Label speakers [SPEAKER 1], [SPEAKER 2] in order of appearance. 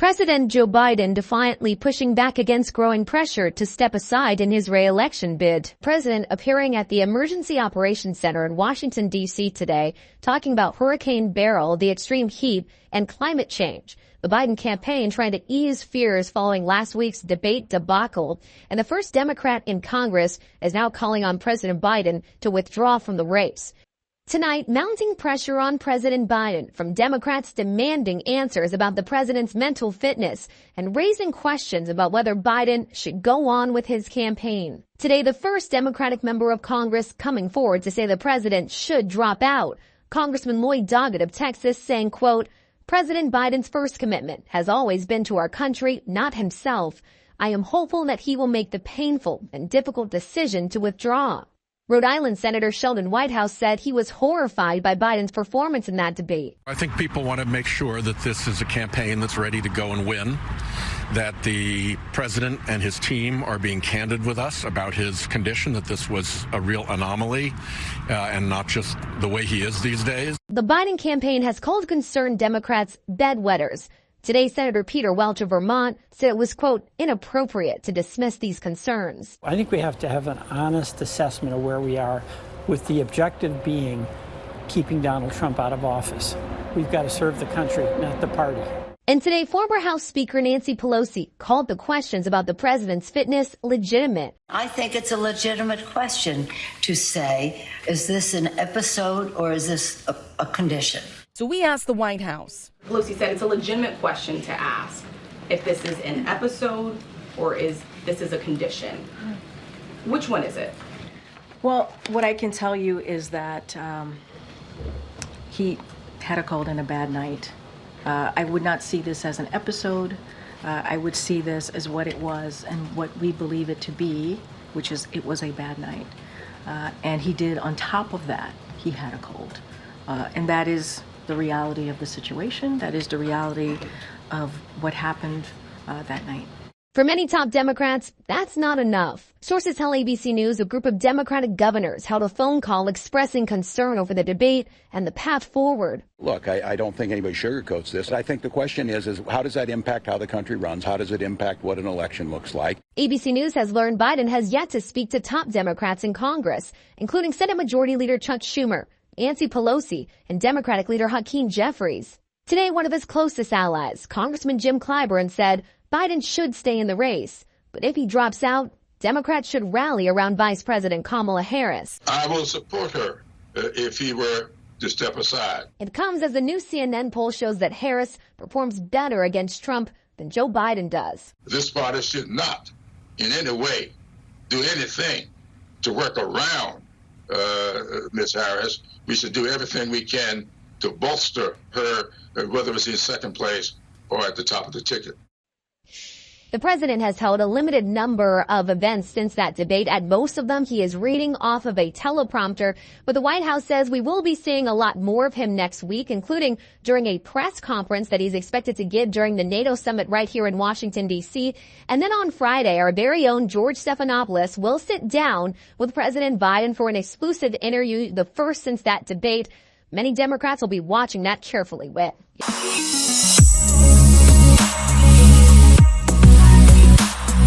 [SPEAKER 1] President Joe Biden defiantly pushing back against growing pressure to step aside in his re-election bid. President appearing at the Emergency Operations Center in Washington, D.C. today, talking about Hurricane Beryl, the extreme heat, and climate change. The Biden campaign trying to ease fears following last week's debate debacle, and the first Democrat in Congress is now calling on President Biden to withdraw from the race. Tonight, mounting pressure on President Biden from Democrats demanding answers about the president's mental fitness and raising questions about whether Biden should go on with his campaign. Today, the first Democratic member of Congress coming forward to say the president should drop out. Congressman Lloyd Doggett of Texas saying, quote, "President Biden's first commitment has always been to our country, not himself. I am hopeful that he will make the painful and difficult decision to withdraw." Rhode Island Senator Sheldon Whitehouse said he was horrified by Biden's performance in that debate.
[SPEAKER 2] I think people want to make sure that this is a campaign that's ready to go and win, that the president and his team are being candid with us about his condition, that this was a real anomaly and not just the way he is these days.
[SPEAKER 1] The Biden campaign has called concerned Democrats bedwetters. Today, Senator Peter Welch of Vermont said it was, quote, inappropriate to dismiss these concerns.
[SPEAKER 3] I think we have to have an honest assessment of where we are, with the objective being keeping Donald Trump out of office. We've got to serve the country, not the party.
[SPEAKER 1] And today, former House Speaker Nancy Pelosi called the questions about the president's fitness legitimate.
[SPEAKER 4] I think it's a legitimate question to say, is this an episode or is this a condition?
[SPEAKER 5] So we asked the White House.
[SPEAKER 6] Pelosi said it's a legitimate question to ask if this is an episode or this is a condition. Which one is it?
[SPEAKER 5] Well, what I can tell you is that he had a cold and a bad night. I would not see this as an episode. I would see this as what it was and what we believe it to be, which is it was a bad night. And he did, on top of that, he had a cold. And that is the reality of the situation. That is the reality of what happened that night.
[SPEAKER 1] For many top Democrats, that's not enough. Sources tell ABC News a group of Democratic governors held a phone call expressing concern over the debate and the path forward.
[SPEAKER 7] Look, I don't think anybody sugarcoats this. I think the question is how does that impact how the country runs? How does it impact what an election looks like?
[SPEAKER 1] ABC News has learned Biden has yet to speak to top Democrats in Congress, including Senate Majority Leader Chuck Schumer, Nancy Pelosi, and Democratic leader Hakeem Jeffries. Today, one of his closest allies, Congressman Jim Clyburn, said Biden should stay in the race. But if he drops out, Democrats should rally around Vice President Kamala Harris.
[SPEAKER 8] I will support her if he were to step aside.
[SPEAKER 1] It comes as a new CNN poll shows that Harris performs better against Trump than Joe Biden does.
[SPEAKER 8] This party should not in any way do anything to work around Ms. Harris. We should do everything we can to bolster her, whether it's in second place or at the top of the ticket.
[SPEAKER 1] The president has held a limited number of events since that debate. At most of them, he is reading off of a teleprompter. But the White House says we will be seeing a lot more of him next week, including during a press conference that he's expected to give during the NATO summit right here in Washington, D.C. And then on Friday, our very own George Stephanopoulos will sit down with President Biden for an exclusive interview, the first since that debate. Many Democrats will be watching that carefully.